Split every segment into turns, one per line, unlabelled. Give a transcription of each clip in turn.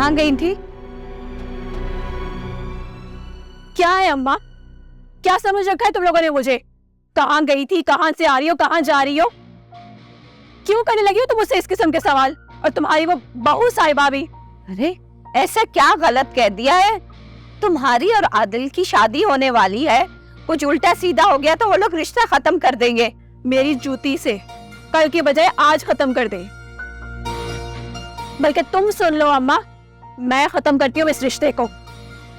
कहाँ गई थी?
क्या है अम्मा, क्या समझ रखा है तुम लोगों ने मुझे? कहाँ गई थी, कहाँ से आ रही हो, कहाँ जा रही हो? क्यों करने लगी हो तुम मुझसे इस किस्म के सवाल? और तुम्हारी वो बहू साहिबा भी।
अरे ऐसा क्या गलत कह दिया है? तुम्हारी और आदिल की शादी होने वाली है, कुछ उल्टा सीधा हो गया तो वो लोग रिश्ता खत्म कर देंगे।
मेरी जूती से कल की बजाय आज खत्म कर दे। बल्कि तुम सुन लो अम्मा, मैं खत्म करती हूँ इस रिश्ते को।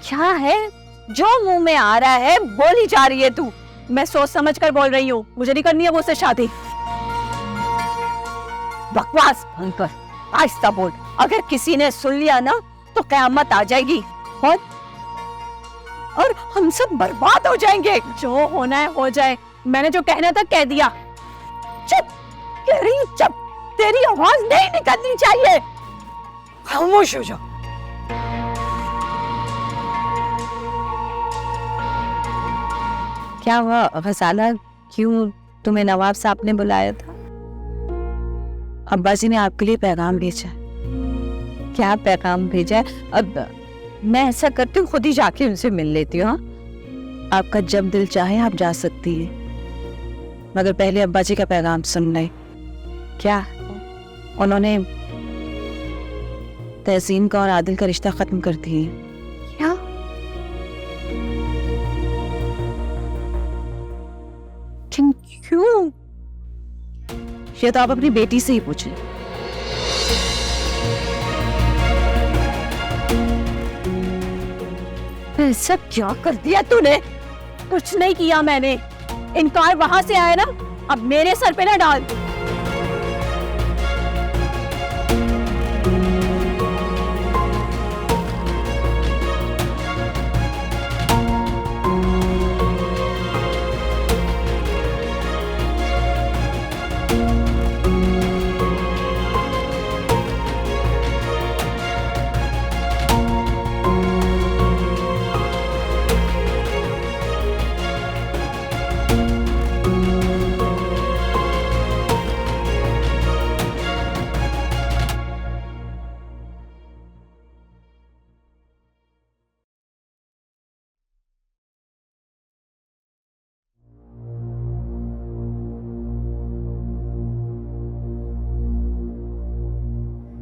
क्या है जो मुंह में आ रहा है बोली जा रही है तू?
मैं सोच समझ कर बोल रही हूँ, मुझे नहीं करनी है वो उससे शादी।
बकवास बंद कर, आहिस्ता बोल। अगर किसी ने सुन लिया ना तो कयामत आ जाएगी और हम सब बर्बाद हो जाएंगे।
जो होना है हो जाए, मैंने जो कहना था कह दिया।
चुप कह रही हूँ, चुप। तेरी आवाज नहीं निकलनी चाहिए, खामोश हो जा। क्या हुआ गजाला, क्यों तुम्हें नवाब साहब ने बुलाया था?
अब्बा जी ने आपके लिए पैगाम भेजा है।
क्या पैगाम भेजा है? अब मैं ऐसा करती हूँ, खुद ही जाके उनसे मिल लेती हूँ।
आपका जब दिल चाहे आप जा सकती है, मगर पहले अब्बा जी का पैगाम सुन ले।
क्या?
उन्होंने तहसीन का और आदिल का रिश्ता खत्म कर दिया।
क्या? क्यों?
ये तो आप अपनी बेटी से ही पूछें।
ऐसा क्या कर दिया तूने?
कुछ नहीं किया मैंने, इनकार वहां से आया ना, अब मेरे सर पे ना डाल।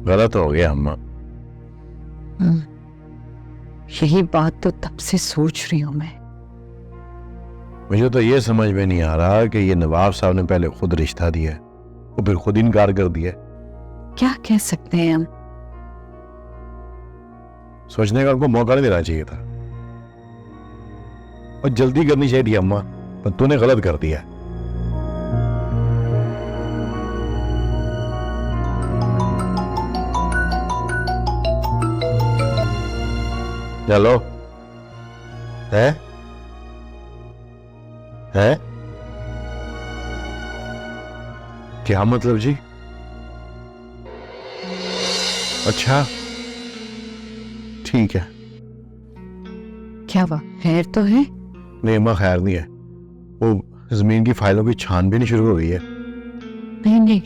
गलत हो गया अम्मा।
यही बात तो तब से सोच रही हूँ मैं।
मुझे तो ये समझ में नहीं आ रहा कि ये नवाब साहब ने पहले खुद रिश्ता दिया है और फिर खुद इनकार कर दिया।
क्या कह सकते हैं हम?
सोचने का उनको मौका नहीं देना चाहिए था और जल्दी करनी चाहिए थी अम्मा, पर तूने गलत कर दिया। चलो है क्या मतलब जी? अच्छा ठीक है।
क्या हुआ, खैर तो है?
नहीं अम्मा खैर नहीं है, वो जमीन की फाइलों की छानबीन शुरू हो गई है।
नहीं,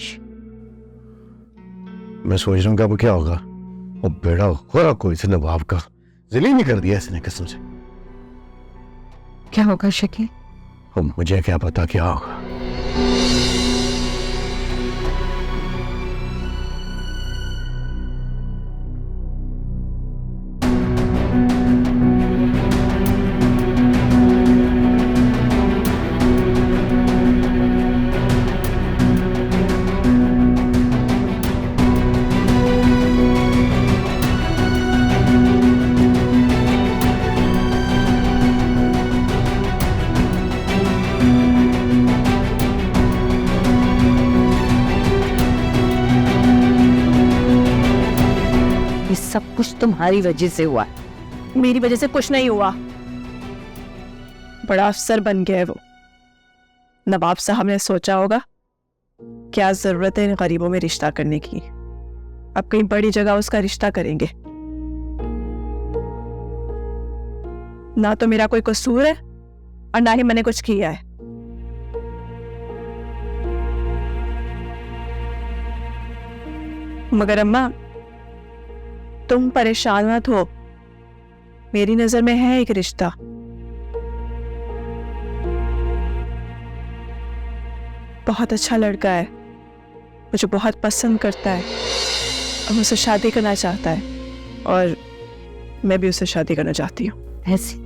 मैं सोच रहा हूँ कि अब क्या होगा। वो बेड़ा हो कोई से नवाब का जिली नहीं कर दिया इसने कसम से।
क्या होगा शकील?
मुझे क्या पता क्या होगा।
सब कुछ तुम्हारी वजह से हुआ।
मेरी वजह से कुछ नहीं हुआ, बड़ा अफसर बन गया है वो। नवाब साहब ने सोचा होगा क्या जरूरत है इन गरीबों में रिश्ता करने की, अब कहीं बड़ी जगह उसका रिश्ता करेंगे। ना तो मेरा कोई कसूर है और ना ही मैंने कुछ किया है। मगर अम्मा,
तुम परेशान मत हो, मेरी नजर में है एक रिश्ता। बहुत अच्छा लड़का है, मुझे बहुत पसंद करता है और मुझसे शादी करना चाहता है, और मैं भी उससे शादी करना चाहती हूँ।
ऐसे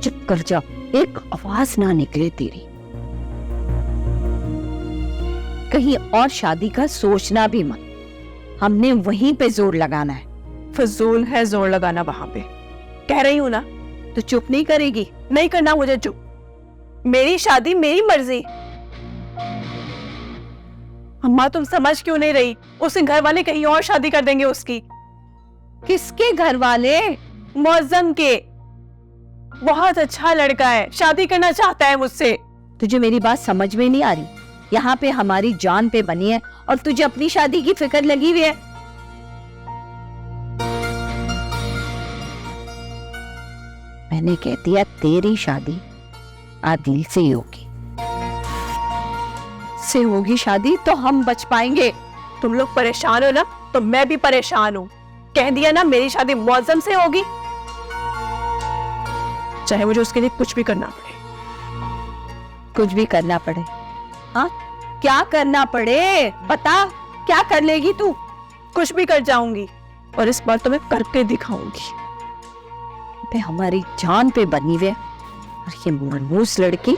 चुप कर जा, एक आवाज ना निकले तेरी। कहीं और शादी का सोचना भी मत, हमने वहीं पे जोर लगाना है।
फजूल है जोर लगाना वहां पे, कह रही हूँ ना।
तो चुप नहीं करेगी?
नहीं करना मुझे चुप, मेरी शादी मेरी मर्जी। अम्मा तुम समझ क्यों नहीं रही? उसके घर वाले कहीं और शादी कर देंगे उसकी।
किसके घर वाले?
मौजम के। बहुत अच्छा लड़का है, शादी करना चाहता है मुझसे।
तुझे मेरी बात समझ में नहीं आ रही? यहाँ पे हमारी जान पे बनी है और तुझे अपनी शादी की फिक्र लगी हुई है। मैंने कह दिया तेरी शादी आदिल से ही होगी, से होगी शादी तो हम बच पाएंगे।
तुम लोग परेशान हो ना, तो मैं भी परेशान हूँ। कह दिया ना मेरी शादी मौजम से होगी, चाहे मुझे उसके लिए कुछ भी करना पड़े।
कुछ भी करना पड़े? हाँ, क्या करना पड़े बता, क्या कर लेगी तू?
कुछ भी कर जाऊंगी, और इस बार तो मैं करके दिखाऊंगी।
पे हमारी जान पे बनी हुई है और ये मनहूस लड़की